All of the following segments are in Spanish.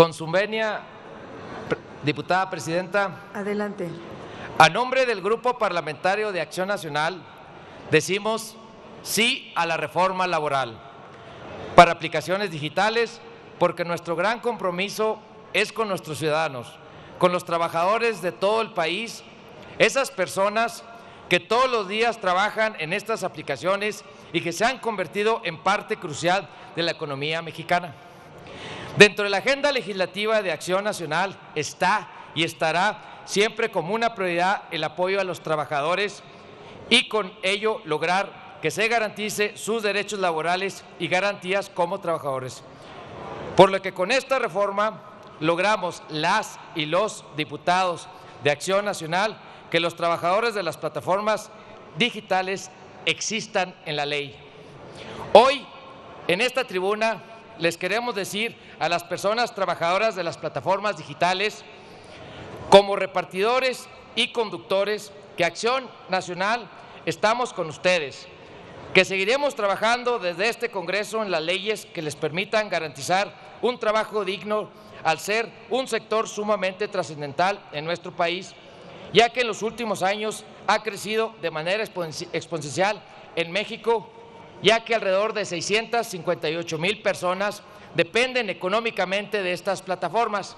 Con su venia, diputada presidenta. Adelante. A nombre del Grupo Parlamentario de Acción Nacional, decimos sí a la reforma laboral para aplicaciones digitales, porque nuestro gran compromiso es con nuestros ciudadanos, con los trabajadores de todo el país, esas personas que todos los días trabajan en estas aplicaciones y que se han convertido en parte crucial de la economía mexicana. Dentro de la agenda legislativa de Acción Nacional está y estará siempre como una prioridad el apoyo a los trabajadores y con ello lograr que se garantice sus derechos laborales y garantías como trabajadores. Por lo que con esta reforma logramos las y los diputados de Acción Nacional que los trabajadores de las plataformas digitales existan en la ley. Hoy, en esta tribuna, les queremos decir a las personas trabajadoras de las plataformas digitales, como repartidores y conductores, que Acción Nacional estamos con ustedes, que seguiremos trabajando desde este Congreso en las leyes que les permitan garantizar un trabajo digno al ser un sector sumamente trascendental en nuestro país, ya que en los últimos años ha crecido de manera exponencial en México, ya que alrededor de 658,000 personas dependen económicamente de estas plataformas,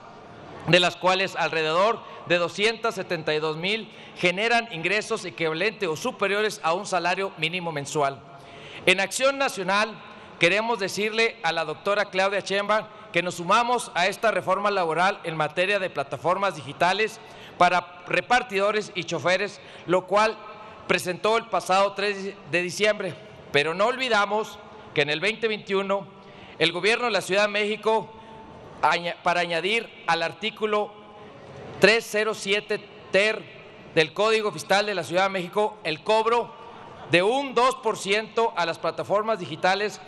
de las cuales alrededor de 272,000 generan ingresos equivalentes o superiores a un salario mínimo mensual. En Acción Nacional queremos decirle a la doctora Claudia Sheinbaum que nos sumamos a esta reforma laboral en materia de plataformas digitales para repartidores y choferes, lo cual presentó el pasado 3 de diciembre. Pero no olvidamos que en el 2021 el Gobierno de la Ciudad de México, para añadir al artículo 307 ter del Código Fiscal de la Ciudad de México el cobro de un 2% a las plataformas digitales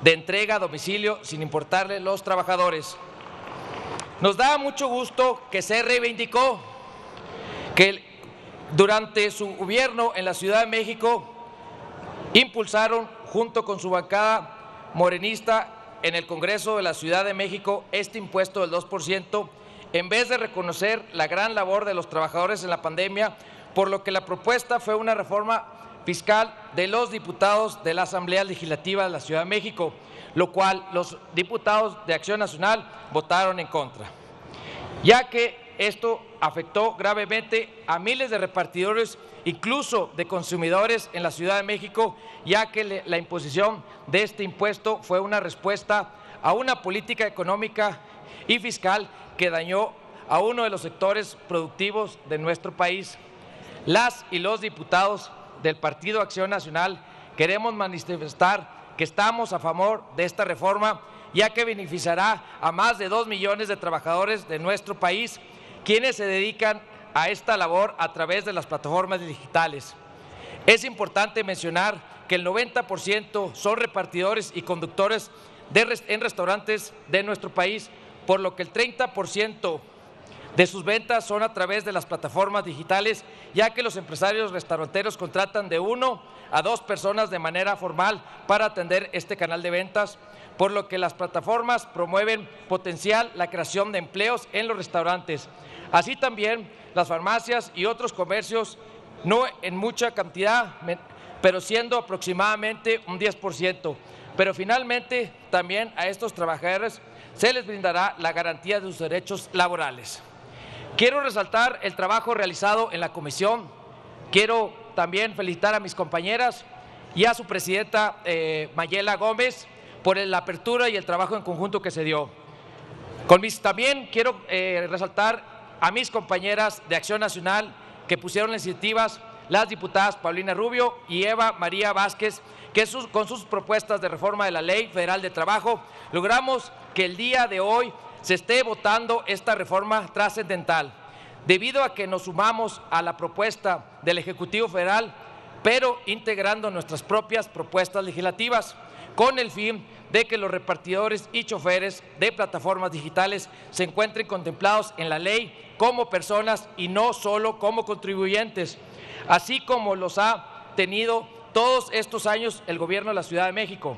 de entrega a domicilio sin importarle los trabajadores. Nos da mucho gusto que se reivindicó que durante su gobierno en la Ciudad de México impulsaron junto con su bancada morenista en el Congreso de la Ciudad de México este impuesto del 2%, en vez de reconocer la gran labor de los trabajadores en la pandemia, por lo que la propuesta fue una reforma fiscal de los diputados de la Asamblea Legislativa de la Ciudad de México, lo cual los diputados de Acción Nacional votaron en contra, ya que esto afectó gravemente a miles de repartidores, incluso de consumidores en la Ciudad de México, ya que la imposición de este impuesto fue una respuesta a una política económica y fiscal que dañó a uno de los sectores productivos de nuestro país. Las y los diputados del Partido Acción Nacional queremos manifestar que estamos a favor de esta reforma, ya que beneficiará a más de 2 millones de trabajadores de nuestro país, quienes se dedican a esta labor a través de las plataformas digitales. Es importante mencionar que el 90% son repartidores y conductores en restaurantes de nuestro país, por lo que el 30% de sus ventas son a través de las plataformas digitales, ya que los empresarios restauranteros contratan de 1 a 2 personas de manera formal para atender este canal de ventas, por lo que las plataformas promueven potencial la creación de empleos en los restaurantes. Así también las farmacias y otros comercios, no en mucha cantidad, pero siendo aproximadamente un 10%. Pero finalmente también a estos trabajadores se les brindará la garantía de sus derechos laborales. Quiero resaltar el trabajo realizado en la comisión. Quiero también felicitar a mis compañeras y a su presidenta Mayela Gómez por la apertura y el trabajo en conjunto que se dio. También quiero resaltar a mis compañeras de Acción Nacional que pusieron las iniciativas, las diputadas Paulina Rubio y Eva María Vázquez, que con sus propuestas de reforma de la Ley Federal de Trabajo logramos que el día de hoy se esté votando esta reforma trascendental, debido a que nos sumamos a la propuesta del Ejecutivo Federal, pero integrando nuestras propias propuestas legislativas, con el fin de que los repartidores y choferes de plataformas digitales se encuentren contemplados en la ley como personas y no solo como contribuyentes, así como los ha tenido todos estos años el Gobierno de la Ciudad de México,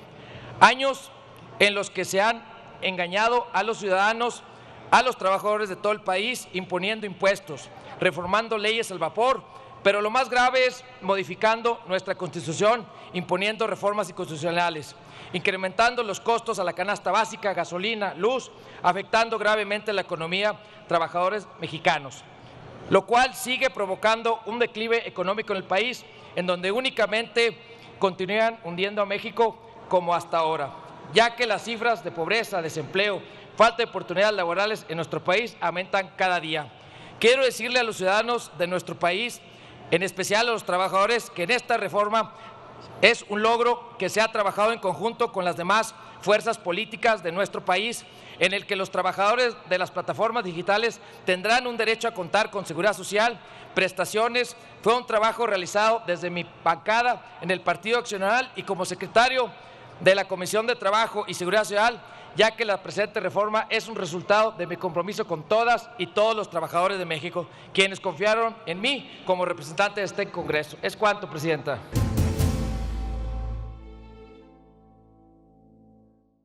años en los que se han engañado a los ciudadanos a los trabajadores de todo el país imponiendo impuestos, reformando leyes al vapor, pero lo más grave es modificando nuestra Constitución, imponiendo reformas inconstitucionales, incrementando los costos a la canasta básica, gasolina, luz, afectando gravemente la economía, trabajadores mexicanos, lo cual sigue provocando un declive económico en el país, en donde únicamente continúan hundiendo a México como hasta ahora, ya que las cifras de pobreza, desempleo, falta de oportunidades laborales en nuestro país aumentan cada día. Quiero decirle a los ciudadanos de nuestro país, en especial a los trabajadores, que en esta reforma es un logro que se ha trabajado en conjunto con las demás fuerzas políticas de nuestro país, en el que los trabajadores de las plataformas digitales tendrán un derecho a contar con seguridad social, prestaciones. Fue un trabajo realizado desde mi bancada en el Partido Acción Nacional y como secretario de la Comisión de Trabajo y Seguridad Social, ya que la presente reforma es un resultado de mi compromiso con todas y todos los trabajadores de México, quienes confiaron en mí como representante de este Congreso. Es cuanto, Presidenta.